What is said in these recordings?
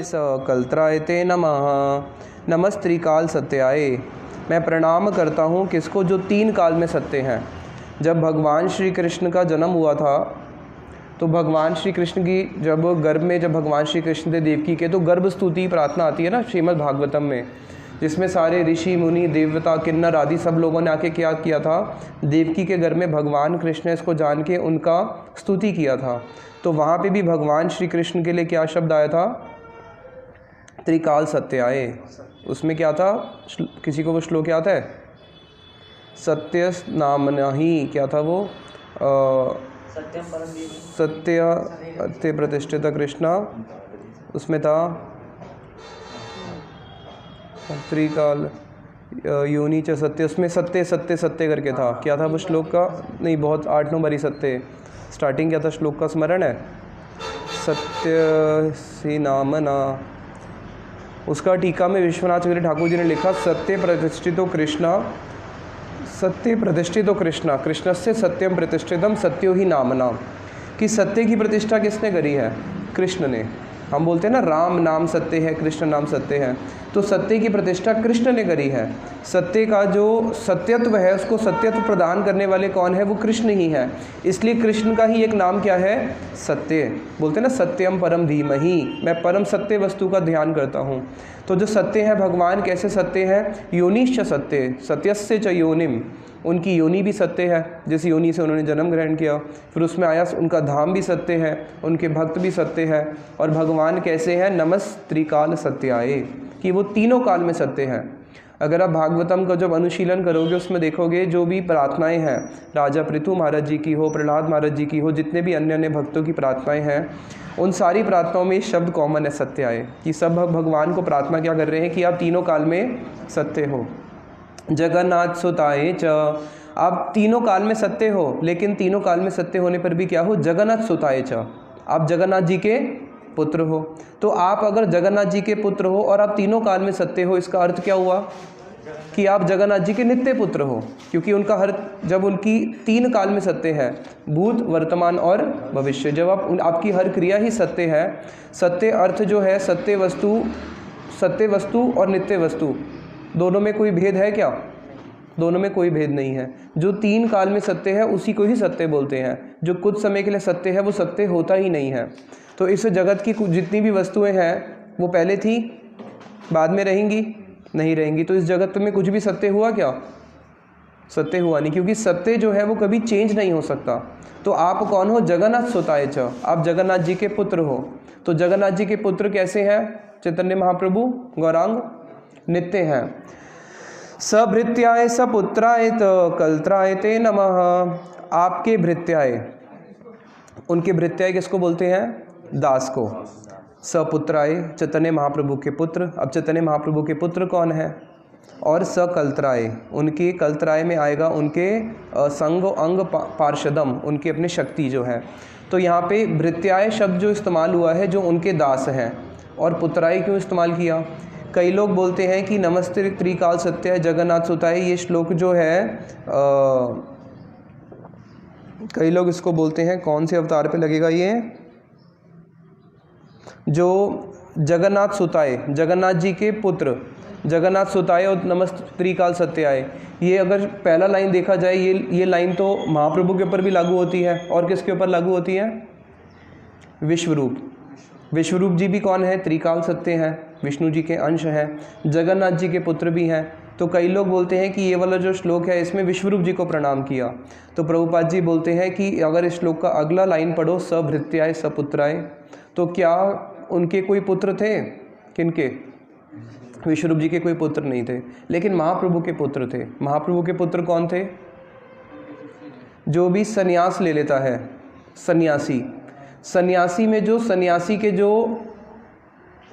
भृत्याय स कल्त्राय ते नमः। नमस्त्रिकाल सत्याय। मैं प्रणाम करता हूँ किसको? जो 3 काल में सत्य हैं। जब भगवान श्री कृष्ण का जन्म हुआ था तो भगवान श्री कृष्ण की जब भगवान श्री कृष्ण थे देवकी के, तो गर्भ स्तुति प्रार्थना आती है ना श्रीमद् भागवतम में, जिसमें सारे ऋषि मुनि देवता किन्नर आदि सब लोगों ने आके क्या किया था, देवकी के घर में भगवान कृष्ण इसको जान के उनका स्तुति किया था। तो वहाँ पे भी भगवान श्री कृष्ण के लिए क्या शब्द आया था? त्रिकाल सत्याय। उसमें क्या था? किसी को वो श्लोक याद है? सत्य नामना ही क्या था वो? सत्य प्रतिष्ठित कृष्णा, उसमें था त्रिकाल योनि च सत्य, उसमें सत्य सत्य सत्य करके था। क्या था वो श्लोक का? नहीं, बहुत 8 नंबर ही सत्य। स्टार्टिंग क्या था श्लोक का? स्मरण है? सत्य सी नामना। उसका टीका में विश्वनाथ चक्रवर्ती ठाकुर जी ने लिखा, सत्य प्रतिष्ठितो कृष्णा, सत्य प्रतिष्ठितो कृष्णा, कृष्णस्य सत्यम प्रतिष्ठितम सत्यो ही नामना। कि सत्य की प्रतिष्ठा किसने करी है? कृष्ण ने। हम बोलते हैं ना राम नाम सत्य है, कृष्ण नाम सत्य है, तो सत्य की प्रतिष्ठा कृष्ण ने करी है। सत्य का जो सत्यत्व है उसको सत्यत्व प्रदान करने वाले कौन है? वो कृष्ण ही है। इसलिए कृष्ण का ही एक नाम क्या है? सत्य। बोलते हैं ना सत्यम परम धीमहि, मैं परम सत्य वस्तु का ध्यान करता हूँ। तो जो सत्य है भगवान कैसे सत्य है? योनिश्च सत्य, सत्यस्य च योनिम। उनकी योनि भी सत्य है, जिस योनि से उन्होंने जन्म ग्रहण किया, फिर उसमें आया उनका धाम भी सत्य है, उनके भक्त भी सत्य है। और भगवान कैसे हैं? नमस्त्रिकाल सत्याय, कि वो तीनों काल में सत्य हैं। अगर आप भागवतम का जब अनुशीलन करोगे उसमें देखोगे जो भी प्रार्थनाएं हैं, राजा पृथु महाराज जी की हो, प्रहलाद महाराज जी की हो, जितने भी अन्य अन्य भक्तों की प्रार्थनाएं हैं, उन सारी प्रार्थनाओं में शब्द कॉमन है सत्याय, कि सब भगवान को प्रार्थना क्या कर रहे हैं कि आप तीनों काल में सत्य हो। जगन्नाथ सुताय च, आप तीनों काल में सत्य हो, लेकिन तीनों काल में सत्य होने पर भी क्या हो? जगन्नाथ सुताय च, आप जगन्नाथ जी के पुत्र हो। तो आप अगर जगन्नाथ जी के पुत्र हो और आप तीनों काल में सत्य हो, इसका अर्थ क्या हुआ? कि आप जगन्नाथ जी के नित्य पुत्र हो, क्योंकि उनका जब उनकी 3 काल में सत्य है, भूत वर्तमान और भविष्य, जब आपकी हर क्रिया ही सत्य है। सत्य अर्थ जो है सत्य वस्तु और नित्य वस्तु, दोनों में कोई भेद है क्या? दोनों में कोई भेद नहीं है। जो 3 काल में सत्य है उसी को ही सत्य बोलते हैं। जो कुछ समय के लिए सत्य है वो सत्य होता ही नहीं है। तो इस जगत की जितनी भी वस्तुएं हैं वो पहले थी, बाद में रहेंगी, नहीं रहेंगी। तो इस जगत में कुछ भी सत्य हुआ क्या? सत्य हुआ नहीं, क्योंकि सत्य जो है वो कभी चेंज नहीं हो सकता। तो आप कौन हो? जगन्नाथ सुताय च, आप जगन्नाथ जी के पुत्र हो। तो जगन्नाथ जी के पुत्र कैसे हैं? चैतन्य महाप्रभु गौरांग नित्य हैं। सभृत्याय सपुत्राय कल्त्राय ते नमः। आपके भृत्याय, उनके भृत्याय किसको बोलते हैं? दास को। सपुत्राय, चैतन्य महाप्रभु के पुत्र। अब चैतन्य महाप्रभु के पुत्र कौन है? और सकल्त्राय, उनके कल्त्राय में आएगा उनके संग अंग पार्षदम, उनकी अपनी शक्ति जो है। तो यहाँ पे भृत्याय शब्द जो इस्तेमाल हुआ है जो उनके दास हैं। और पुत्राय क्यों इस्तेमाल किया? कई लोग बोलते हैं कि नमस्ते त्रिकाल सत्याय जगन्नाथ सुताय, ये श्लोक जो है कई लोग इसको बोलते हैं, कौन से अवतार पे लगेगा ये? जो जगन्नाथ सुताय, जगन्नाथ जी के पुत्र, जगन्नाथ सुताय और नमस्ते त्रिकाल सत्याय, ये अगर पहला लाइन देखा जाए, ये लाइन तो महाप्रभु के ऊपर भी लागू होती है। और किसके ऊपर लागू होती है? विश्वरूप। विश्वरूप जी भी कौन है? त्रिकाल सत्य हैं, विष्णु जी के अंश हैं, जगन्नाथ जी के पुत्र भी हैं। तो कई लोग बोलते हैं कि ये वाला जो श्लोक है इसमें विश्वरूप जी को प्रणाम किया। तो प्रभुपाद जी बोलते हैं कि अगर इस श्लोक का अगला लाइन पढ़ो, सभृत्याय सपुत्राय, तो क्या उनके कोई पुत्र थे? किनके? विश्वरूप जी के कोई पुत्र नहीं थे, लेकिन महाप्रभु के पुत्र थे। महाप्रभु के पुत्र कौन थे? जो भी सन्यास ले लेता है, सन्यासी। सन्यासी में जो सन्यासी के जो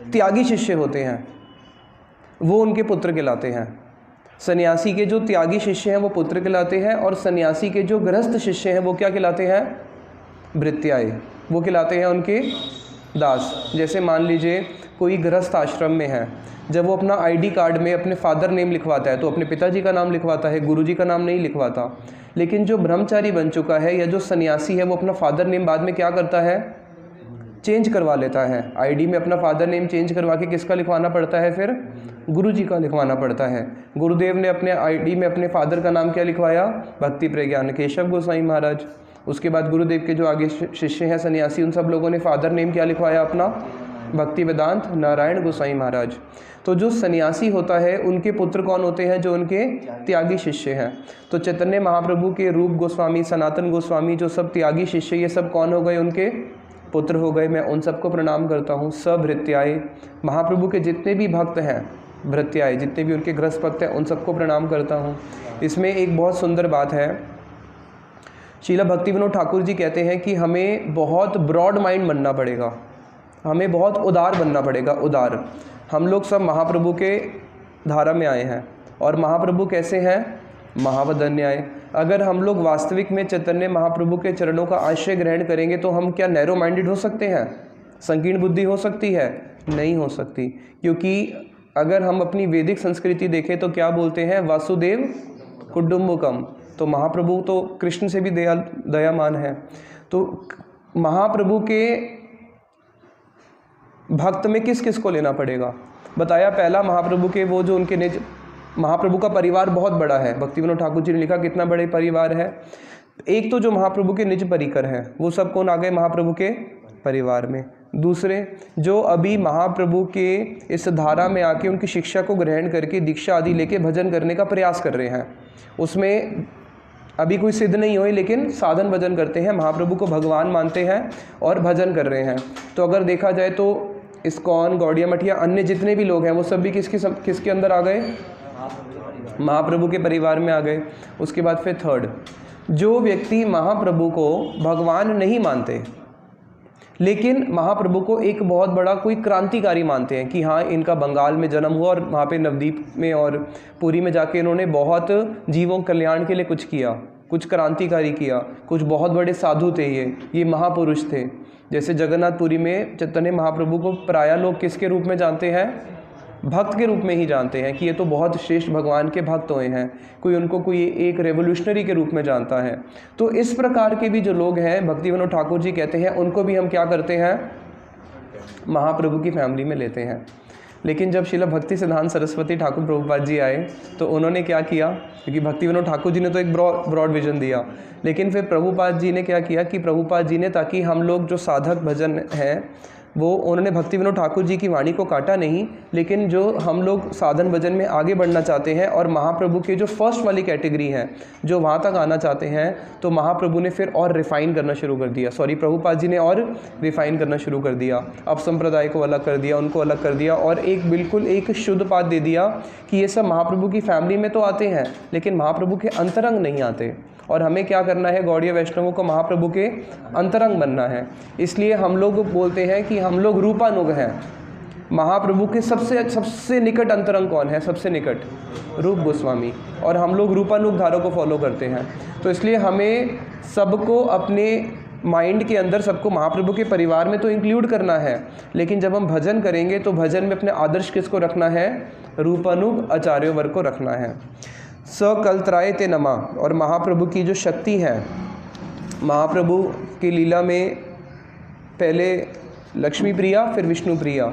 त्यागी शिष्य होते हैं वो उनके पुत्र कहलाते हैं। सन्यासी के जो त्यागी शिष्य हैं वो पुत्र कहलाते हैं, और सन्यासी के जो गृहस्थ शिष्य हैं वो क्या कहलाते हैं? भृत्याय, वो कहलाते हैं उनके दास। जैसे मान लीजिए कोई गृहस्थ आश्रम में है, जब वो अपना आईडी कार्ड में अपने फादर नेम लिखवाता है तो अपने पिताजी का नाम लिखवाता है, गुरुजी का नाम नहीं लिखवाता। लेकिन जो ब्रह्मचारी बन चुका है या जो सन्यासी है वो अपना फादर नेम बाद में क्या करता है? चेंज करवा लेता है। आईडी में अपना फादर नेम चेंज करवा के किसका लिखवाना पड़ता है, फिर गुरु जी का लिखवाना पड़ता है। गुरुदेव ने अपने आईडी में अपने फादर का नाम क्या लिखवाया, भक्ति प्रज्ञान केशव गोसाई महाराज। उसके बाद गुरुदेव के जो आगे शिष्य हैं सन्यासी, उन सब लोगों ने फादर नेम क्या लिखवाया अपना, भक्ति वेदांत नारायण गोसाई महाराज। तो जो सन्यासी होता है उनके पुत्र कौन होते हैं, जो उनके त्यागी शिष्य हैं। तो चैतन्य महाप्रभु के रूप गोस्वामी, सनातन गोस्वामी, जो सब त्यागी शिष्य, ये सब कौन हो गए, उनके पुत्र हो गए। मैं उन सबको प्रणाम करता हूँ। सब भृत्याय, महाप्रभु के जितने भी भक्त हैं, भृत्याय जितने भी उनके गृहस्थ भक्त हैं, उन सबको प्रणाम करता हूँ। इसमें एक बहुत सुंदर बात है, श्रीला भक्ति विनोद ठाकुर जी कहते हैं कि हमें बहुत ब्रॉड माइंड बनना पड़ेगा, हमें बहुत उदार बनना पड़ेगा। उदार, हम लोग सब महाप्रभु के धारा में आए हैं, और महाप्रभु कैसे हैं, महावदन्याय। अगर हम लोग वास्तविक में चैतन्य महाप्रभु के चरणों का आश्रय ग्रहण करेंगे तो हम क्या नैरो माइंडेड हो सकते हैं, संकीर्ण बुद्धि हो सकती है, नहीं हो सकती। क्योंकि अगर हम अपनी वैदिक संस्कृति देखें तो क्या बोलते हैं, वासुदेव कुटुम्बकम। तो महाप्रभु तो कृष्ण से भी दयामान है। तो महाप्रभु के भक्त में किस किस को लेना पड़ेगा, बताया। पहला, महाप्रभु के वो जो उनके निज, महाप्रभु का परिवार बहुत बड़ा है। भक्ति विनोद ठाकुर जी ने लिखा कितना बड़े परिवार है। एक तो जो महाप्रभु के निज परिकर हैं, वो सब कौन आ गए महाप्रभु के परिवार में। दूसरे, जो अभी महाप्रभु के इस धारा में आके उनकी शिक्षा को ग्रहण करके दीक्षा आदि लेके भजन करने का प्रयास कर रहे हैं, उसमें अभी कोई सिद्ध नहीं हुई, लेकिन साधन भजन करते हैं, महाप्रभु को भगवान मानते हैं और भजन कर रहे हैं। तो अगर देखा जाए तो इस्कॉन, गौड़िया मठ या अन्य जितने भी लोग हैं, वो सब भी किसके अंदर आ गए, महाप्रभु के परिवार में आ गए। उसके बाद फिर थर्ड, जो व्यक्ति महाप्रभु को भगवान नहीं मानते, लेकिन महाप्रभु को एक बहुत बड़ा कोई क्रांतिकारी मानते हैं कि हाँ, इनका बंगाल में जन्म हुआ और वहाँ पे नवद्वीप में और पुरी में जाके इन्होंने बहुत जीवों कल्याण के लिए कुछ किया, कुछ क्रांतिकारी किया, कुछ बहुत बड़े साधु थे, ये महापुरुष थे। जैसे जगन्नाथपुरी में चैतन्य महाप्रभु को प्रायः लोग किसके रूप में जानते हैं, भक्त के रूप में ही जानते हैं कि ये तो बहुत श्रेष्ठ भगवान के भक्त हुए हैं। कोई उनको कोई एक रेवोल्यूशनरी के रूप में जानता है। तो इस प्रकार के भी जो लोग हैं, भक्ति विनोद ठाकुर जी कहते हैं, उनको भी हम क्या करते हैं, महाप्रभु की फैमिली में लेते हैं। लेकिन जब श्रील भक्ति सिद्धांत सरस्वती ठाकुर प्रभुपाद जी आए तो उन्होंने क्या किया, क्योंकि भक्ति विनोद ठाकुर जी ने तो एक ब्रॉड विजन दिया, लेकिन फिर प्रभुपाद जी ने क्या किया कि प्रभुपाद जी ने, ताकि हम लोग जो साधक भजन हैं वो, उन्होंने भक्ति विनोद ठाकुर जी की वाणी को काटा नहीं, लेकिन जो हम लोग साधन भजन में आगे बढ़ना चाहते हैं और महाप्रभु के जो फर्स्ट वाली कैटेगरी है, जो वहाँ तक आना चाहते हैं, तो महाप्रभु ने फिर और रिफ़ाइन करना शुरू कर दिया, प्रभुपाद जी ने और रिफ़ाइन करना शुरू कर दिया। अब संप्रदाय को अलग कर दिया, उनको अलग कर दिया, और एक बिल्कुल एक शुद्ध बात दे दिया कि ये सब महाप्रभु की फैमिली में तो आते हैं, लेकिन महाप्रभु के अंतरंग नहीं आते। और हमें क्या करना है, गौड़ीय वैष्णवों को महाप्रभु के अंतरंग बनना है। इसलिए हम लोग बोलते हैं कि हम लोग रूपानुग हैं। महाप्रभु के सबसे निकट अंतरंग कौन है, सबसे निकट रूप गोस्वामी, और हम लोग रूपानुग धारा को फॉलो करते हैं। तो इसलिए हमें सबको अपने माइंड के अंदर, सबको महाप्रभु के परिवार में तो इंक्लूड करना है, लेकिन जब हम भजन करेंगे तो भजन में अपने आदर्श किसको रखना है, रूपानुग आचार्य वर्ग को रखना है। सकलत्राय ते नमः। और महाप्रभु की जो शक्ति है, महाप्रभु की लीला में पहले लक्ष्मी प्रिया, फिर विष्णु प्रिया।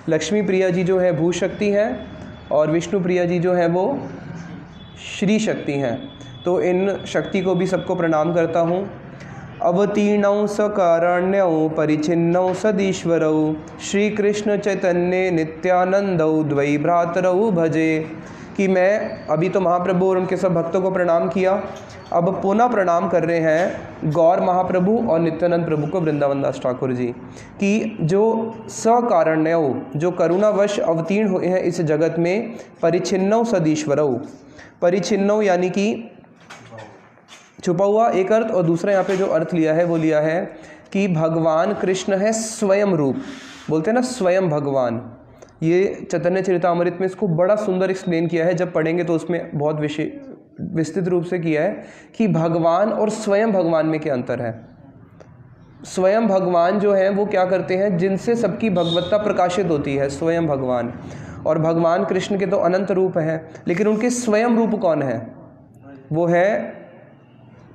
लक्ष्मी प्रिया जी जो है भू शक्ति हैं, और विष्णु प्रिया जी जो है वो श्री शक्ति हैं। तो इन शक्ति को भी सबको प्रणाम करता हूँ। अवतीर्णौ सकारण्यौ परिचिन्नौ सदीश्वरौ श्री कृष्ण चैतन्य नित्यानंदौ द्वै भ्रातरौ भजे। कि मैं अभी तो महाप्रभु और उनके सब भक्तों को प्रणाम किया, अब पुनः प्रणाम कर रहे हैं गौर महाप्रभु और नित्यानंद प्रभु को, वृंदावन दास ठाकुर जी, कि जो सकारण्यौ, जो करुणावश अवतीर्ण हुए हैं इस जगत में, परिचिन्नौ सदीश्वरौ। परिचिन्नौ यानी कि छुपा हुआ एक अर्थ, और दूसरा यहाँ पे जो अर्थ लिया है वो लिया है कि भगवान कृष्ण है स्वयं रूप, बोलते हैं ना स्वयं भगवान। ये चैतन्य चरितामृत में इसको बड़ा सुंदर एक्सप्लेन किया है, जब पढ़ेंगे तो उसमें बहुत विस्तृत रूप से किया है कि भगवान और स्वयं भगवान में क्या अंतर है। स्वयं भगवान जो है वो क्या करते हैं, जिनसे सबकी भगवत्ता प्रकाशित होती है, स्वयं भगवान। और भगवान कृष्ण के तो अनंत रूप हैं, लेकिन उनके स्वयं रूप कौन है, वो है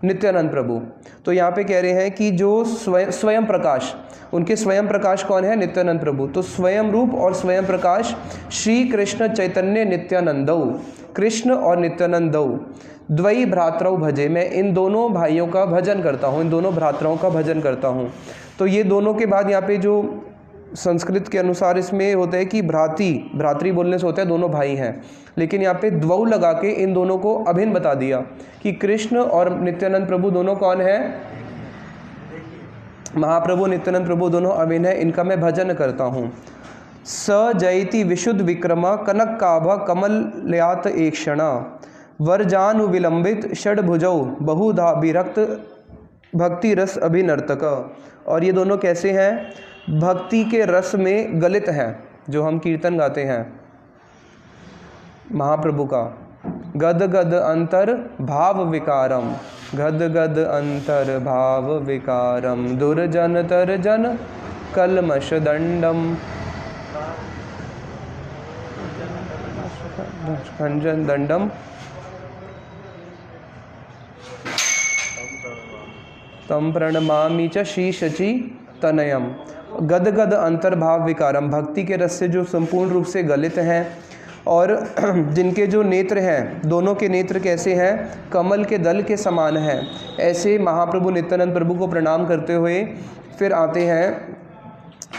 नित्यानंद प्रभु। तो यहाँ पे कह रहे हैं कि जो स्वयं प्रकाश, उनके स्वयं प्रकाश कौन है? नित्यानंद प्रभु। तो स्वयं रूप और स्वयं प्रकाश श्री कृष्ण चैतन्य नित्यानंदौ, कृष्ण और नित्यानंदौ द्वयी भ्रातरौ भजे, मैं इन दोनों भाइयों का भजन करता हूँ, इन दोनों भ्रातरों का भजन करता हूँ। तो ये दोनों के बाद यहाँ पे जो संस्कृत के अनुसार इसमें होता है कि भ्रातृ बोलने से होता है दोनों भाई हैं, लेकिन यहाँ पे द्वौ लगा के इन दोनों को अभिन्न बता दिया कि कृष्ण और नित्यानंद प्रभु दोनों कौन है? महाप्रभु नित्यानंद प्रभु दोनों अभिन्न है, इनका मैं भजन करता हूँ। स जयति विशुद्ध विक्रमा कनक काभा कमलयात एक क्षणा वरजानु विलंबित षडभुजौ बहुधा विरक्त भक्ति रस अभिनर्तक। और ये दोनों कैसे हैं? भक्ति के रस में गलित हैं, जो हम कीर्तन गाते हैं महाप्रभु का। गद गद अंतर भाव विकारम, गद गद अंतर भाव विकारम दुर्जन तर्जन कलमश दंडम खंजन दंडम तम प्रणमामि च शीशचि तनयम। गद गद अंतर्भाव विकारम, भक्ति के रस से जो संपूर्ण रूप से गलित हैं और जिनके जो नेत्र हैं, दोनों के नेत्र कैसे हैं? कमल के दल के समान हैं। ऐसे महाप्रभु नित्यानंद प्रभु को प्रणाम करते हुए फिर आते हैं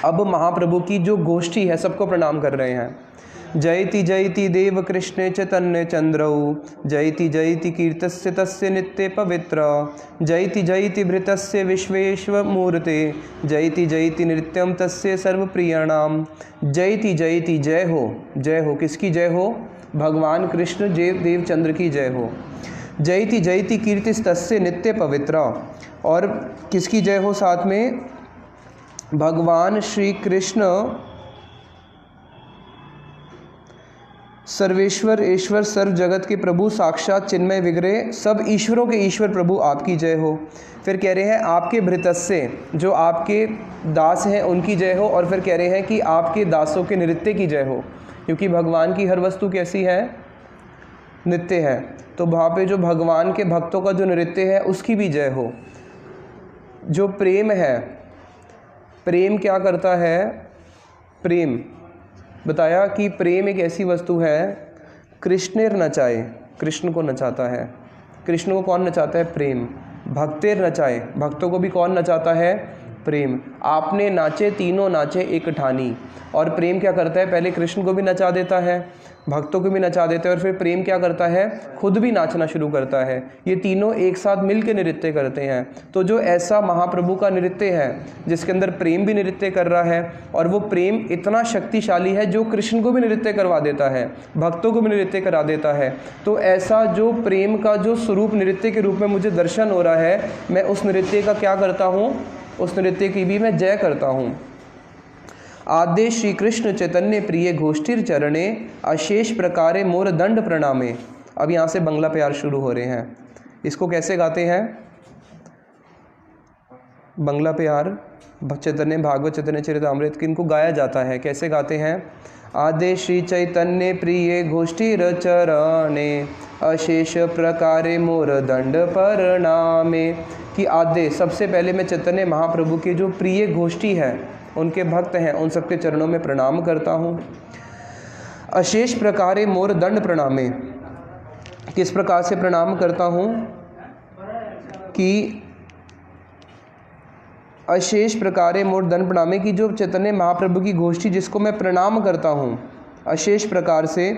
अब महाप्रभु की जो गोष्ठी है, सबको प्रणाम कर रहे हैं। जयति जयति देव कृष्णे चैतन्य चंद्रौ, जयति जयति कीर्तस्य तस्य नित्ये पवित्र, जयति जयति भृतस्य विश्वेश्व मूर्ते, जयति जयति नृत्यम तस्य सर्वप्रियाणाम। जयति जयति, जय हो, किसकी जय हो? भगवान कृष्ण देवचंद्र की जय हो। जयति जयति कीर्तिस्तस्य नित्य पवित्र, और किसकी जय हो साथ में? भगवान श्री कृष्ण सर्वेश्वर ईश्वर सर्व जगत के प्रभु साक्षात चिन्मय विग्रह सब ईश्वरों के ईश्वर प्रभु आपकी जय हो। फिर कह रहे हैं आपके भृतस्य, जो आपके दास हैं उनकी जय हो। और फिर कह रहे हैं कि आपके दासों के नृत्य की जय हो, क्योंकि भगवान की हर वस्तु कैसी है? नित्य है। तो वहाँ पे जो भगवान के भक्तों का जो नृत्य है उसकी भी जय हो। जो प्रेम है, प्रेम क्या करता है? प्रेम बताया कि प्रेम एक ऐसी वस्तु है, कृष्णेर नचाए, कृष्ण को नचाता है। कृष्ण को कौन नचाता है? प्रेम। भक्तेर नचाए, भक्तों को भी कौन नचाता है? प्रेम। आपने नाचे तीनों नाचे एक ठानी। और प्रेम क्या करता है? पहले कृष्ण को भी नचा देता है, भक्तों को भी नचा देता है, और फिर प्रेम क्या करता है? खुद भी नाचना शुरू करता है। ये तीनों एक साथ मिल के नृत्य करते हैं। तो जो ऐसा महाप्रभु का नृत्य है जिसके अंदर प्रेम भी नृत्य कर रहा है, और वो प्रेम इतना शक्तिशाली है जो कृष्ण को भी नृत्य करवा देता है, भक्तों को भी नृत्य करा देता है। तो ऐसा जो प्रेम का जो स्वरूप नृत्य के रूप में मुझे दर्शन हो रहा है, मैं उस नृत्य का क्या करता हूँ? उस नृत्य की भी मैं जय करता हूँ। आद्य श्री कृष्ण चैतन्य प्रिय गोष्ठीर चरणे अशेष प्रकारे मोर दंड प्रणामे। अब यहाँ से बंगला प्यार शुरू हो रहे हैं। इसको कैसे गाते हैं? बंगला प्यार चैतन्य भागवत चैतन्य चरितामृत किनको गाया जाता है, कैसे गाते हैं? आद्य श्री चैतन्य प्रिय गोष्ठीर चरणे अशेष प्रकारे मोर दंड प्रणामे। कि आद्य सबसे पहले मैं चैतन्य महाप्रभु की जो प्रिय गोष्ठी है, उनके भक्त हैं, उन सबके चरणों में प्रणाम करता हूँ। अशेष प्रकारे मोर दंड प्रणामे, किस प्रकार से प्रणाम करता हूँ? कि अशेष प्रकारे मोर दंड प्रणामे की जो चैतन्य महाप्रभु की गोष्ठी जिसको मैं प्रणाम करता हूँ अशेष प्रकार से।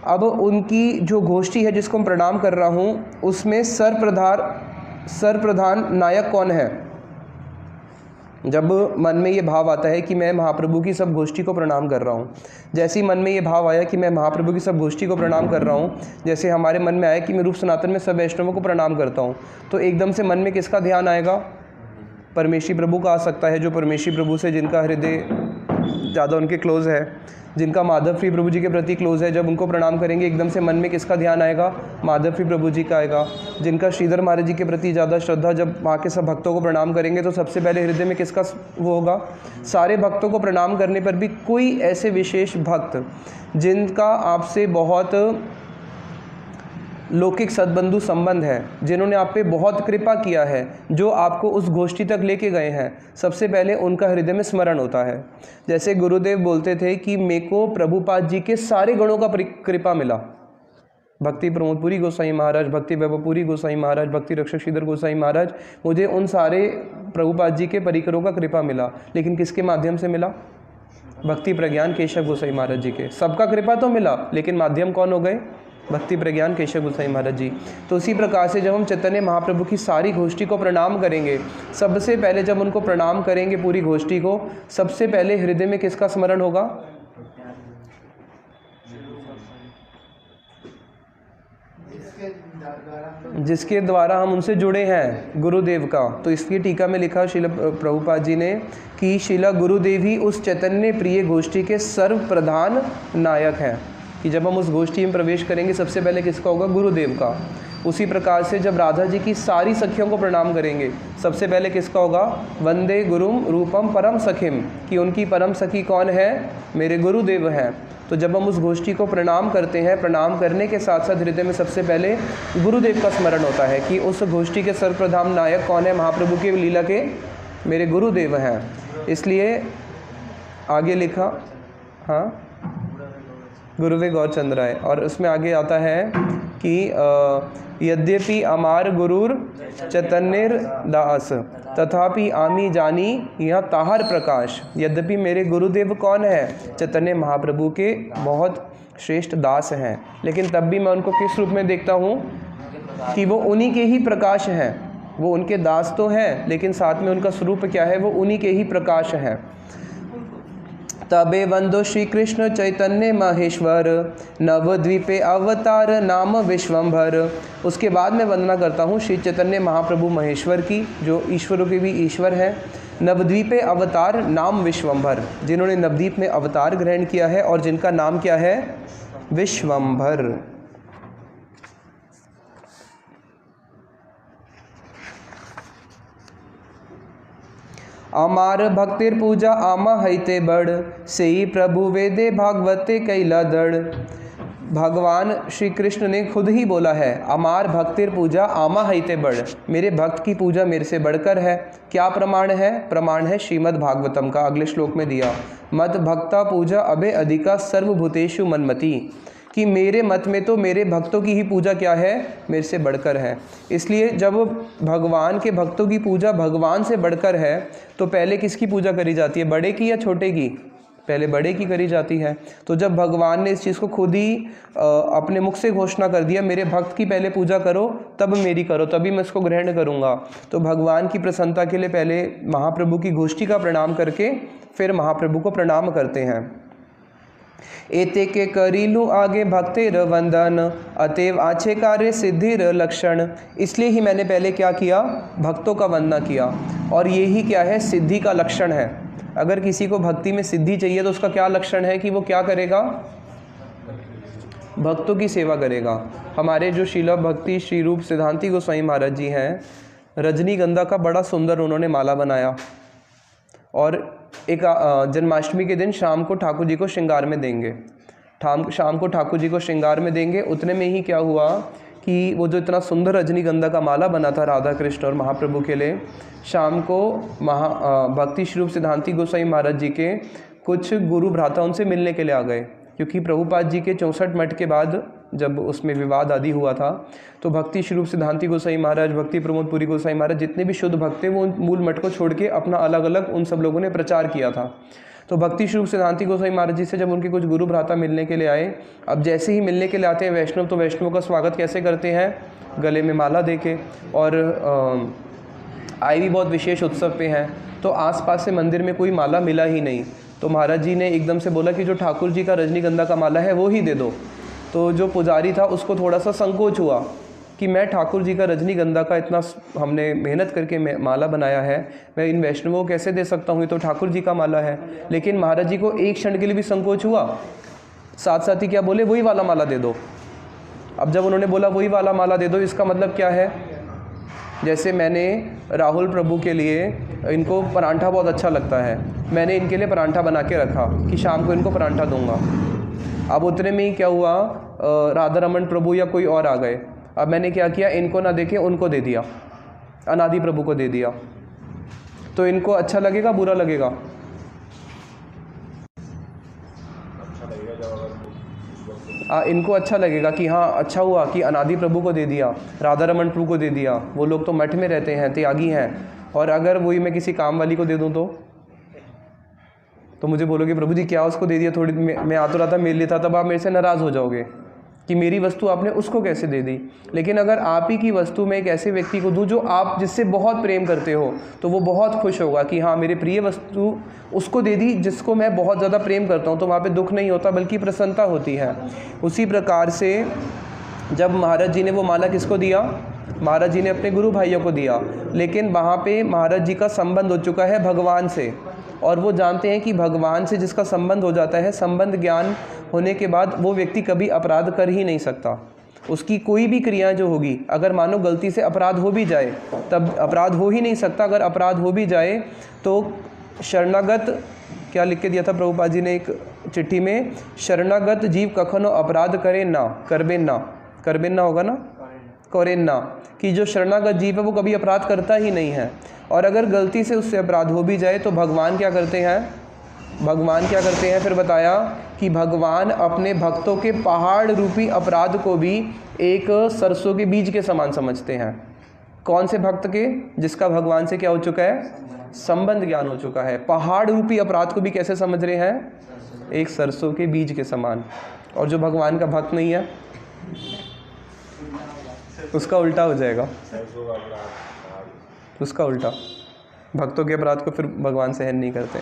अब उनकी जो गोष्ठी है जिसको मैं प्रणाम कर रहा हूँ, उसमें सर्वप्रधान नायक कौन है? जब मन में ये भाव आता है कि मैं महाप्रभु की सब गोष्ठी को प्रणाम कर रहा हूँ, जैसे ही मन में ये भाव आया कि मैं महाप्रभु की सब गोष्ठी को प्रणाम कर रहा हूँ, जैसे हमारे मन में आया कि मैं रूप सनातन में सब वैष्णवों को प्रणाम करता हूँ, तो एकदम से मन में किसका ध्यान आएगा? परमेशी प्रभु का आ सकता है, जो परमेशी प्रभु से जिनका हृदय ज़्यादा उनके क्लोज़ है, जिनका माधव प्रिय प्रभु जी के प्रति क्लोज़ है, जब उनको प्रणाम करेंगे एकदम से मन में किसका ध्यान आएगा? माधव प्रिय प्रभु जी का आएगा। जिनका श्रीधर महाराज जी के प्रति ज़्यादा श्रद्धा, जब वहाँ के सब भक्तों को प्रणाम करेंगे तो सबसे पहले हृदय में किसका वो होगा? सारे भक्तों को प्रणाम करने पर भी कोई ऐसे विशेष भक्त जिनका आपसे बहुत लौकिक सद्बंधु संबंध है, जिन्होंने आप पे बहुत कृपा किया है, जो आपको उस गोष्ठी तक लेके गए हैं, सबसे पहले उनका हृदय में स्मरण होता है। जैसे गुरुदेव बोलते थे कि मेरे को प्रभुपाद जी के सारे गणों का कृपा मिला। भक्ति प्रमोदपुरी गोसाई महाराज, भक्ति वैभवपुरी गोसाई महाराज, भक्ति रक्षक श्रीधर गोसाई महाराज, मुझे उन सारे प्रभुपाद जी के परिकरों का कृपा मिला। लेकिन किसके माध्यम से मिला? भक्ति प्रज्ञान केशव गोसाई महाराज जी के। सबका कृपा तो मिला, लेकिन माध्यम कौन हो गए? भक्ति प्रज्ञान केशव गोसाई महाराज जी। तो उसी प्रकार से जब हम चैतन्य महाप्रभु की सारी गोष्ठी को प्रणाम करेंगे, सबसे पहले जब उनको प्रणाम करेंगे पूरी गोष्ठी को, सबसे पहले हृदय में किसका स्मरण होगा? जिसके द्वारा हम उनसे जुड़े हैं, गुरुदेव का। तो इसकी टीका में लिखा श्रील प्रभुपाद जी ने कि श्रीला गुरुदेव ही उस चैतन्य प्रिय गोष्ठी के सर्व प्रधान नायक हैं, कि जब हम उस गोष्ठी में प्रवेश करेंगे सबसे पहले किसका होगा? गुरुदेव का। उसी प्रकार से जब राधा जी की सारी सखियों को प्रणाम करेंगे, सबसे पहले किसका होगा? वंदे गुरुम रूपम परम सखिम, कि उनकी परम सखी कौन है? मेरे गुरुदेव हैं। तो जब हम उस गोष्ठी को प्रणाम करते हैं, प्रणाम करने के साथ साथ हृदय में सबसे पहले गुरुदेव का स्मरण होता है कि उस गोष्ठी के सर्वप्रधान नायक कौन है? महाप्रभु के लीला के मेरे गुरुदेव हैं। इसलिए आगे लिखा, हाँ, गुरुवे गौरचंद्र राय। और उसमें आगे आता है कि यद्यपि अमार गुरुर चैतन्यर दास तथापि आमी जानी यह ताहर प्रकाश। यद्यपि मेरे गुरुदेव कौन है? चैतन्य महाप्रभु के बहुत श्रेष्ठ दास हैं, लेकिन तब भी मैं उनको किस रूप में देखता हूँ? कि वो उन्हीं के ही प्रकाश हैं। वो उनके दास तो हैं, लेकिन साथ में उनका स्वरूप क्या है? वो उन्हीं के ही प्रकाश हैं। तबे वंदो श्री कृष्ण चैतन्य महेश्वर, नवद्वीपे अवतार नाम विश्वम्भर। उसके बाद मैं वंदना करता हूँ श्री चैतन्य महाप्रभु महेश्वर की, जो ईश्वरों के भी ईश्वर हैं। नवद्वीपे अवतार नाम विश्वम्भर, जिन्होंने नवद्वीप में अवतार ग्रहण किया है और जिनका नाम क्या है? विश्वम्भर। अमार भक्तिर पूजा आमा हईते बड़, सेई प्रभु वेदे भागवते कैला दड़। भगवान श्री कृष्ण ने खुद ही बोला है, अमार भक्तिर पूजा आमा हईते बड़, मेरे भक्त की पूजा मेरे से बढ़कर है। क्या प्रमाण है? प्रमाण है श्रीमद् भागवतम का, अगले श्लोक में दिया, मत भक्ता पूजा अभे अधिका सर्वभूतेषु मनमति, कि मेरे मत में तो मेरे भक्तों की ही पूजा क्या है? मेरे से बढ़कर है। इसलिए जब भगवान के भक्तों की पूजा भगवान से बढ़कर है, तो पहले किसकी पूजा करी जाती है? बड़े की या छोटे की? पहले बड़े की करी जाती है। तो जब भगवान ने इस चीज़ को खुद ही अपने मुख से घोषणा कर दिया, मेरे भक्त की पहले पूजा करो तब मेरी करो, तभी मैं इसको ग्रहण करूँगा। तो भगवान की प्रसन्नता के लिए पहले महाप्रभु की गोष्ठी का प्रणाम करके फिर महाप्रभु को प्रणाम करते हैं। एते के करीलू आगे भक्तिर वंदन, अतएव आछे कार्य सिद्धिर लक्षण। इसलिए ही मैंने पहले क्या किया? भक्तों का वंदना किया, और ये ही क्या है? सिद्धि का लक्षण है। अगर किसी को भक्ति में सिद्धि चाहिए तो उसका क्या लक्षण है? कि वो क्या करेगा? भक्तों की सेवा करेगा। हमारे जो शीला भक्ति श्री रूप सिद्धांति गोसाई महाराज जी हैं, रजनीगंधा का बड़ा सुंदर उन्होंने माला बनाया, और एक जन्माष्टमी के दिन शाम को ठाकुर जी को श्रृंगार में देंगे। शाम को ठाकुर जी को श्रृंगार में देंगे। उतने में ही क्या हुआ कि वो जो इतना सुंदर रजनीगंधा का माला बना था राधा कृष्ण और महाप्रभु के लिए, शाम को भक्ति श्री रूप सिद्धांति गोसाई महाराज जी के कुछ गुरु भ्राता उनसे मिलने के लिए आ गए, क्योंकि प्रभुपाद जी के 64 मठ के बाद जब उसमें विवाद आदि हुआ था, तो भक्ति श्री रूप सिद्धांति गोसाई महाराज, भक्ति प्रमोदपुरी गोसाई महाराज, जितने भी शुद्ध भक्त थे वो मूल मठ को छोड़ के अपना अलग अलग उन सब लोगों ने प्रचार किया था। तो भक्ति श्री रूप सिद्धांति गोसाई महाराज जी से जब उनके कुछ गुरु भ्राता मिलने के लिए आए, अब जैसे ही मिलने के लिए आते हैं वैष्णव, तो वैष्णव का स्वागत कैसे करते हैं? गले में माला दे के। और आए भी बहुत विशेष उत्सव पे हैं, तो आसपास से मंदिर में कोई माला मिला ही नहीं। तो महाराज जी ने एकदम से बोला कि जो ठाकुर जी का रजनीगंधा का माला है वो ही दे दो। तो जो पुजारी था उसको थोड़ा सा संकोच हुआ कि मैं ठाकुर जी का रजनीगंधा का इतना हमने मेहनत करके माला बनाया है, मैं इन वैष्णवों को कैसे दे सकता हूँ? ये तो ठाकुर जी का माला है। लेकिन महाराज जी को एक क्षण के लिए भी संकोच हुआ। साथ साथ ही क्या बोले? वही वाला माला दे दो। अब जब उन्होंने बोला वही वाला माला दे दो, इसका मतलब क्या है? जैसे मैंने राहुल प्रभु के लिए, इनको परांठा बहुत अच्छा लगता है, मैंने इनके लिए परांठा बना के रखा कि शाम को इनको परांठा दूंगा। अब उतने में ही क्या हुआ? राधा रमन प्रभु या कोई और आ गए। अब मैंने क्या किया, इनको ना देके उनको दे दिया, अनादि प्रभु को दे दिया, तो इनको अच्छा लगेगा बुरा लगेगा? इनको अच्छा लगेगा कि हाँ अच्छा हुआ कि अनादि प्रभु को दे दिया, राधा रमन प्रभु को दे दिया, वो लोग तो मठ में रहते हैं, त्यागी हैं। और अगर वही मैं किसी काम वाली को दे दूँ तो मुझे बोलोगे प्रभु जी क्या उसको दे दिया, थोड़ी मैं आ तो रहा था मेरे लिए था, तब आप मेरे से नाराज़ हो जाओगे कि मेरी वस्तु आपने उसको कैसे दे दी। लेकिन अगर आप ही की वस्तु मैं एक ऐसे व्यक्ति को दूँ जो आप जिससे बहुत प्रेम करते हो, तो वो बहुत खुश होगा कि हाँ मेरे प्रिय वस्तु उसको दे दी जिसको मैं बहुत ज़्यादा प्रेम करता हूँ, तो वहाँ पे दुख नहीं होता बल्कि प्रसन्नता होती है। उसी प्रकार से जब महाराज जी ने वो माला किसको दिया, महाराज जी ने अपने गुरु भाइयों को दिया, लेकिन वहाँ पे महाराज जी का संबंध हो चुका है भगवान से, और वो जानते हैं कि भगवान से जिसका संबंध हो जाता है, संबंध ज्ञान होने के बाद वो व्यक्ति कभी अपराध कर ही नहीं सकता। उसकी कोई भी क्रिया जो होगी, अगर मानो गलती से अपराध हो भी जाए तब अपराध हो ही नहीं सकता। अगर अपराध हो भी जाए तो शरणागत, क्या लिख के दिया था प्रभुपाद जी ने एक चिट्ठी में, शरणागत जीव कखनो अपराध करे ना, करबे ना होगा ना, करें ना, कि जो शरणागत जीव है वो कभी अपराध करता ही नहीं है। और अगर गलती से उससे अपराध हो भी जाए तो भगवान क्या करते हैं, फिर बताया कि भगवान अपने भक्तों के पहाड़ रूपी अपराध को भी एक सरसों के बीज के समान समझते हैं। कौन से भक्त के? जिसका भगवान से क्या हो चुका है, संबंध ज्ञान हो चुका है। पहाड़ रूपी अपराध को भी कैसे समझ रहे हैं, एक सरसों के बीज के समान। और जो भगवान का भक्त नहीं है उसका उल्टा हो जाएगा, उसका उल्टा, भक्तों के अपराध को फिर भगवान सहन नहीं करते।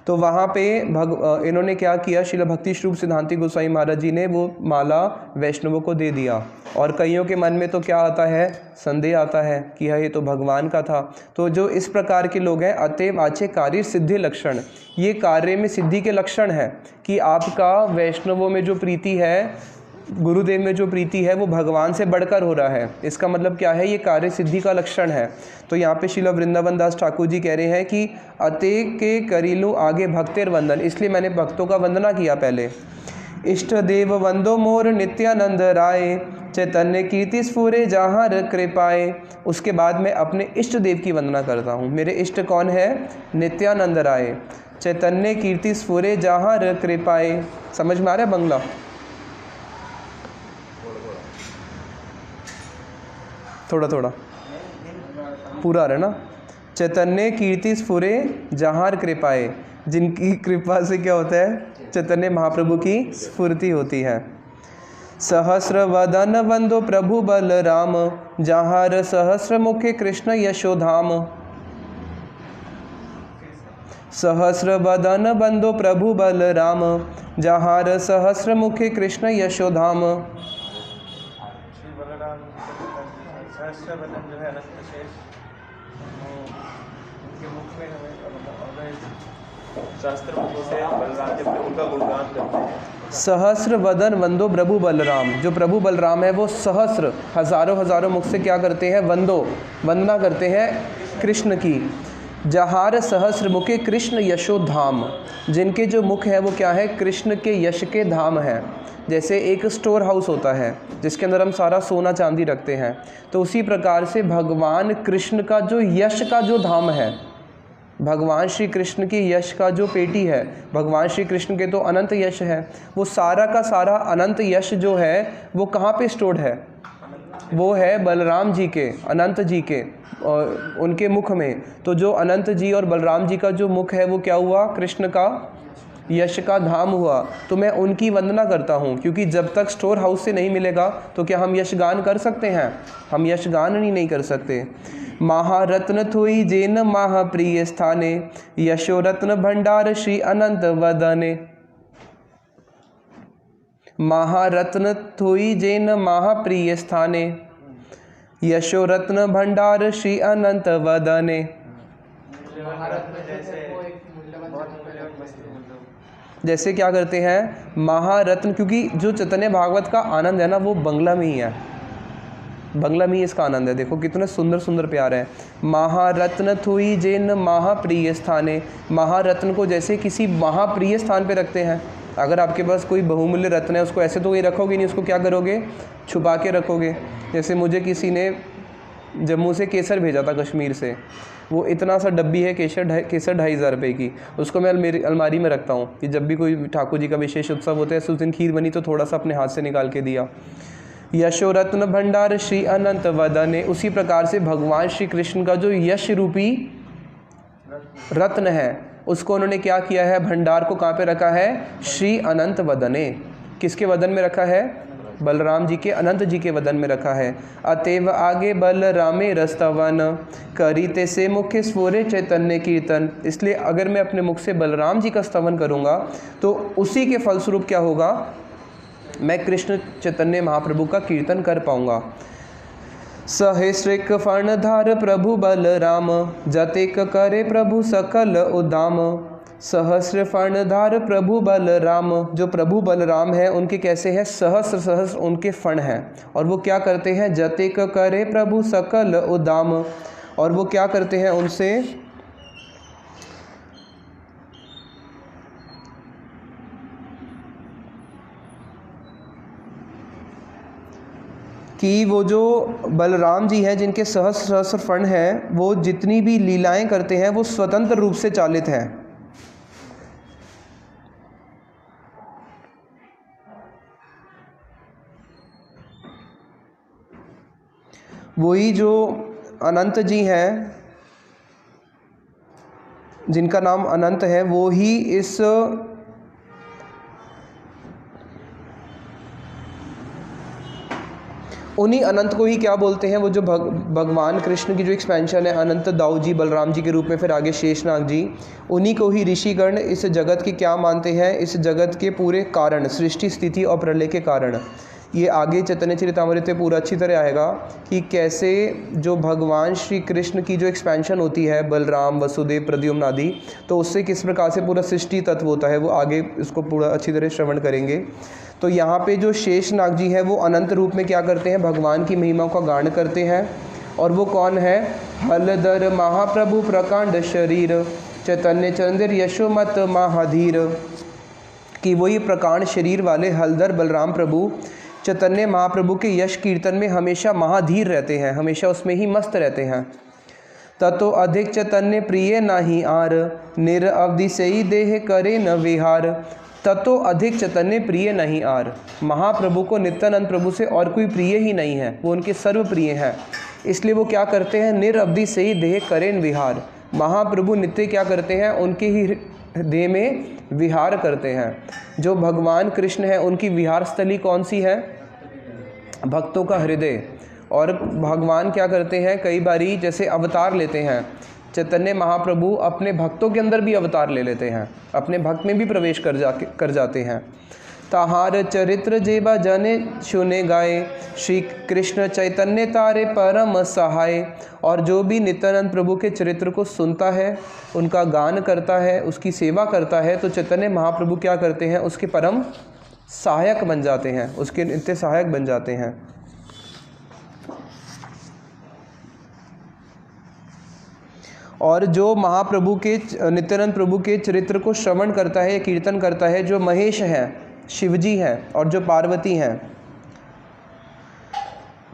तो वहाँ पे इन्होंने क्या किया, श्रील भक्ति स्वरूप सिद्धांति गोस्वामी महाराज जी ने वो माला वैष्णवों को दे दिया। और कईयों के मन में तो क्या आता है, संदेह आता है कि ये तो भगवान का था। तो जो इस प्रकार के लोग हैं, अतएव आचे कार्य सिद्धि लक्षण, ये कार्य में सिद्धि के लक्षण है कि आपका वैष्णवों में जो प्रीति है, गुरुदेव में जो प्रीति है, वो भगवान से बढ़कर हो रहा है। इसका मतलब क्या है, ये कार्य सिद्धि का लक्षण है। तो यहाँ पे श्रील वृंदावन दास ठाकुर जी कह रहे हैं कि अते के करीलू आगे भक्तेर वंदन, इसलिए मैंने भक्तों का वंदना किया पहले। इष्ट देव वंदो मोर नित्यानंद राय, चैतन्य कीर्ति स्फुरे जहाँ कृपाए। उसके बाद मैं अपने इष्ट देव की वंदना करता हूँ। मेरे इष्ट कौन है, नित्यानंद राय, चैतन्य कीर्ति स्फुरे जहाँ कृपाए। समझ में आ रहा है बंगला? थोड़ा थोड़ा पूरा रहे ना। चैतन्य कीर्ति स्फुरे जहाँ कृपाए, जिनकी कृपा से क्या होता है, चैतन्य महाप्रभु की स्फूर्ति होती है। सहस्र वदन वंदो प्रभु बलराम, जहाँ सहस्र मुखे कृष्ण यशोधाम। सहस्र वदन वंदो प्रभु बलराम, जहाँ सहस्र मुखे कृष्ण यशोधाम। जो है अनंत शेष, उनके मुख में हमें शास्त्र मुखों से बलराम जब उनका गुणगान करते हैं। सहस्र वदन वंदो प्रभु बलराम, जो प्रभु बलराम है वो सहस्र हजारों मुख से क्या करते हैं, वंदना करते हैं कृष्ण की। जहार सहस्र मुखे कृष्ण यशोधाम, जिनके जो मुख है वो क्या है, कृष्ण के यश के धाम है। जैसे एक स्टोर हाउस होता है जिसके अंदर हम सारा सोना चांदी रखते हैं, तो उसी प्रकार से भगवान कृष्ण का जो यश का जो धाम है, भगवान श्री कृष्ण की यश का जो पेटी है, भगवान श्री कृष्ण के तो अनंत यश है, वो सारा का सारा अनंत यश जो है वो कहाँ पे स्टोर्ड है, वो है बलराम जी के, अनंत जी के और उनके मुख में। तो जो अनंत जी और बलराम जी का जो मुख है वो क्या हुआ, कृष्ण का यश का धाम हुआ। तो मैं उनकी वंदना करता हूँ, क्योंकि जब तक स्टोर हाउस से नहीं मिलेगा तो क्या हम यशगान कर सकते हैं, हम यशगान ही नहीं कर सकते। महारत्न थोई जैन महाप्रिय स्थाने, यशोरत्न भंडार श्री अनंत वदने। महारत्न थोई जैन महाप्रिय स्थाने, यशोरत्न भंडार श्री अनंत वदने। जैसे क्या करते हैं, महारत्न, क्योंकि जो चैतन्य भागवत का आनंद है ना वो बंगला में ही है, बंगला में ही इसका आनंद है। देखो कितने सुंदर सुंदर प्यार है। महारत्न थोई जैन महाप्रिय स्थाने, महारत्न को जैसे किसी महाप्रिय स्थान पे रखते हैं, अगर आपके पास कोई बहुमूल्य रत्न है, उसको ऐसे तो कहीं रखोगे नहीं, उसको क्या करोगे, छुपा के रखोगे। जैसे मुझे किसी ने जम्मू से केसर भेजा था, कश्मीर से, वो इतना सा डब्बी है केसर 2,500 रुपये की, उसको मैं मेरी अलमारी में रखता हूँ कि जब भी कोई ठाकुर जी का विशेष उत्सव होता है, उस दिन खीर बनी तो थोड़ा सा अपने हाथ से निकाल के दिया। यशो रत्न भंडार श्री अनंत वदने, उसी प्रकार से भगवान श्री कृष्ण का जो यश रूपी रत्न है उसको उन्होंने क्या किया है, भंडार को कहाँ पे रखा है, श्री अनंत वदने। किसके वदन में रखा है, बलराम जी के, अनंत जी के वदन में रखा है। अतएव आगे बलरामे रस्तवन करीते से मुख्य स्फोरे चैतन्य कीर्तन, इसलिए अगर मैं अपने मुख से बलराम जी का स्तवन करूँगा तो उसी के फलस्वरूप क्या होगा, मैं कृष्ण चैतन्य महाप्रभु का कीर्तन कर पाऊँगा। सहस्रिक फणधार प्रभु बलराम जतेक करे प्रभु सकल उदाम। सहस्र फणधार प्रभु बलराम, जो प्रभु बलराम है उनके कैसे हैं, सहस्र सहस्र उनके फण हैं, और वो क्या करते हैं, जतेक करे प्रभु सकल उदाम, और वो क्या करते हैं उनसे, कि वो जो बलराम जी हैं जिनके सहस्र सहस्र फण हैं, वो जितनी भी लीलाएं करते हैं वो स्वतंत्र रूप से चालित हैं। वही जो अनंत जी हैं, जिनका नाम अनंत है, वो ही इस उन्हीं अनंत को ही क्या बोलते हैं, वो जो भगवान कृष्ण की जो एक्सपेंशन है, अनंत दाऊ जी बलराम जी के रूप में, फिर आगे शेषनाग जी, उन्हीं को ही ऋषिगण इस जगत के क्या मानते हैं, इस जगत के पूरे कारण, सृष्टि स्थिति और प्रलय के कारण। ये आगे चैतन्य चरितामृत में पूरा अच्छी तरह आएगा कि कैसे जो भगवान श्री कृष्ण की जो एक्सपेंशन होती है, बलराम वसुदेव प्रद्युम्न आदि, तो उससे किस प्रकार से पूरा सृष्टि तत्व होता है, वो आगे इसको पूरा अच्छी तरह श्रवण करेंगे। तो यहाँ पे जो शेषनाग जी है वो अनंत रूप में क्या करते हैं, भगवान की महिमा का गान करते हैं। और वो कौन है, हलधर महाप्रभु प्रकांड शरीर चैतन्य चंद्र यशोमत महाधीर, कि वही प्रकांड शरीर वाले हलधर बलराम प्रभु चैतन्य महाप्रभु के यश कीर्तन में हमेशा महाधीर रहते हैं, हमेशा उसमें ही मस्त रहते हैं। ततो अधिक चैतन्य प्रिय नाही आर निर अवधि से ही देह करे न विहार। ततो अधिक चैतन्य प्रिय नहीं आर, महाप्रभु को नित्यानंद प्रभु से और कोई प्रिय ही नहीं है, वो उनके सर्व प्रिय हैं। इसलिए वो क्या करते हैं, निरअवधि से ही देह करें विहार, महाप्रभु नित्य क्या करते हैं, उनके ही देह में विहार करते हैं। जो भगवान कृष्ण है उनकी विहार स्थली कौन सी है, भक्तों का हृदय। और भगवान क्या करते हैं, कई बारी जैसे अवतार लेते हैं, चैतन्य महाप्रभु अपने भक्तों के अंदर भी अवतार ले लेते हैं, अपने भक्त में भी प्रवेश कर जाते हैं। ताहार चरित्र जेबा जने सुने गाए, श्री कृष्ण चैतन्य तारे परम सहाय। और जो भी नित्यानंद प्रभु के चरित्र को सुनता है, उनका गान करता है, उसकी सेवा करता है, तो चैतन्य महाप्रभु क्या करते हैं, उसके परम सहायक बन जाते हैं, उसके नित्य सहायक बन जाते हैं। और जो महाप्रभु के नित्यानंद प्रभु के चरित्र को श्रवण करता है, कीर्तन करता है, जो महेश हैं, शिवजी हैं, और जो पार्वती हैं,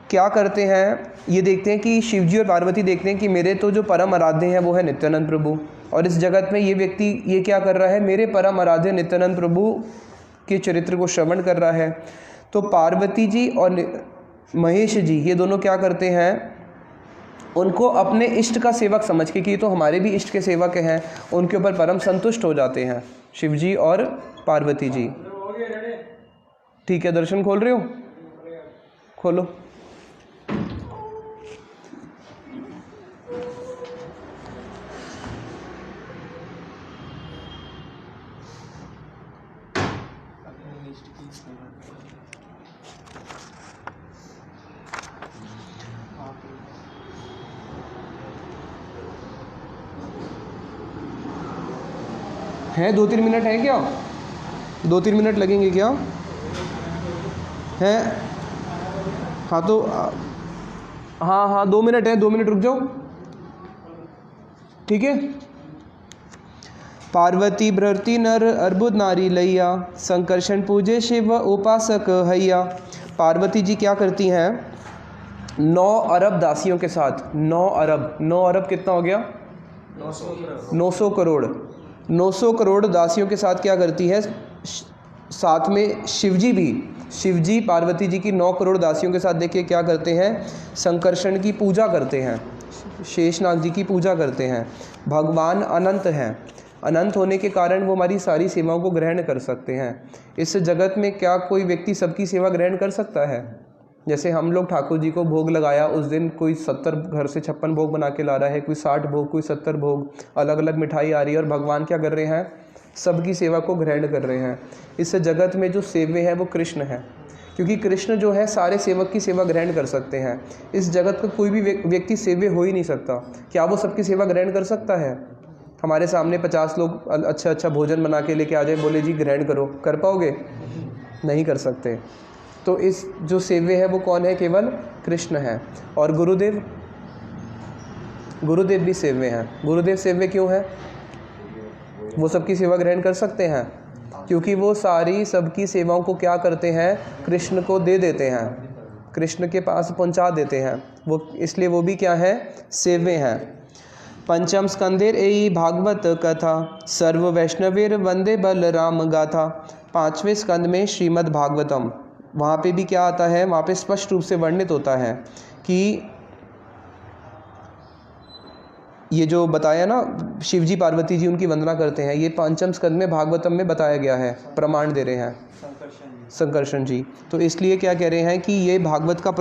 क्या करते हैं, ये देखते हैं कि शिवजी और पार्वती देखते हैं कि मेरे तो जो परम आराध्य हैं वो है नित्यानंद प्रभु, और इस जगत में ये व्यक्ति ये क्या कर रहा है, मेरे परम आराध्य नित्यानंद प्रभु के चरित्र को श्रवण कर रहा है। तो पार्वती जी और महेश जी ये दोनों क्या करते हैं, उनको अपने इष्ट का सेवक समझ के, कि ये तो हमारे भी इष्ट के सेवक हैं, उनके ऊपर परम संतुष्ट हो जाते हैं शिवजी और पार्वती जी। ठीक है, दर्शन खोल रहे हो, खोलो। है 2-3 मिनट है क्या, 2-3 मिनट लगेंगे क्या, है? हाँ तो हाँ 2 मिनट है, 2 मिनट रुक जाओ, ठीक है। पार्वती भ्रति नर अर्बुद नारी लैया, संकर्षण पूजे शिव उपासक हैया। पार्वती जी क्या करती हैं? 9 अरब दासियों के साथ, 9 अरब कितना हो गया? 900 करोड़। 900 करोड़ दासियों के साथ क्या करती है? साथ में शिवजी पार्वती जी की 9 करोड़ दासियों के साथ देखिए क्या करते हैं? संकर्षण की पूजा करते हैं, शेषनाग जी की पूजा करते हैं। भगवान अनंत हैं, अनंत होने के कारण वो हमारी सारी सेवाओं को ग्रहण कर सकते हैं। इस जगत में क्या कोई व्यक्ति सबकी सेवा ग्रहण कर सकता है? जैसे हम लोग ठाकुर जी को भोग लगाया, उस दिन कोई 70 घर से 56 भोग बना के ला रहा है, कोई 60 भोग, कोई 70 भोग, अलग अलग मिठाई आ रही है, और भगवान क्या कर रहे हैं? सबकी सेवा को ग्रहण कर रहे हैं। इस जगत में जो सेव्य है वो कृष्ण है, क्योंकि कृष्ण जो है सारे सेवक की सेवा ग्रहण कर सकते हैं। इस जगत का कोई भी व्यक्ति सेव्य हो ही नहीं सकता। क्या वो सबकी सेवा ग्रहण कर सकता है? हमारे सामने 50 लोग अच्छा भोजन बना के लेके आ जाए, बोले जी ग्रहण करो, कर पाओगे? नहीं कर सकते। तो इस जो सेव्य है वो कौन है? केवल कृष्ण है। और गुरुदेव भी सेव्य हैं। गुरुदेव सेव्य क्यों है? वो सबकी सेवा ग्रहण कर सकते हैं, क्योंकि वो सारी सबकी सेवाओं को क्या करते हैं? कृष्ण को दे देते हैं, कृष्ण के पास पहुंचा देते हैं वो, इसलिए वो भी क्या है? सेव्य हैं। पंचम स्कंदेर एई भागवत कथा, सर्व वैष्णवीर वंदे बलराम गाथा। 5वें स्कंद में श्रीमद् भागवतम, वहाँ पे भी क्या आता है? वहाँ पे स्पष्ट रूप से वर्णित होता है कि ये जो बताया ना, शिवजी पार्वती जी उनकी वंदना करते हैं, ये 5वें स्कंद में भागवतम में बताया गया है, प्रमाण दे रहे हैं संकर्षण जी। तो इसलिए क्या कह रहे हैं कि ये भागवत का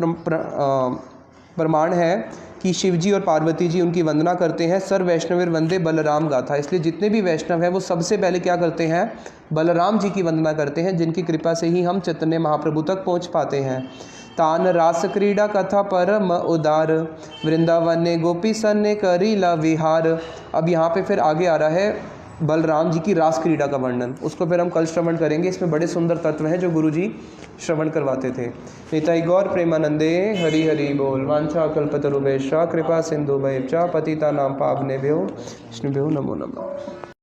प्रमाण है कि शिवजी और पार्वती जी उनकी वंदना करते हैं। सर्व वैष्णवीर वंदे बलराम गाथा, इसलिए जितने भी वैष्णव हैं वो सबसे पहले क्या करते हैं? बलराम जी की वंदना करते हैं, जिनकी कृपा से ही हम चैतन्य महाप्रभु तक पहुंच पाते हैं। तान रास क्रीड़ा कथा परम उदार, वृंदावन गोपी सन्ने करीला विहार। अब यहाँ पे फिर आगे आ रहा है बलराम जी की रास क्रीड़ा का वर्णन, उसको फिर हम कल श्रवण करेंगे। इसमें बड़े सुंदर तत्व हैं जो गुरुजी श्रवण करवाते थे। निताई गौर प्रेमानंदे हरि हरि बोल। वांछा कल्पतरुभ्यश्च कृपा सिंधु भयश्च पतितानां पावनेभ्यो विष्णुभ्यो नमो नमः।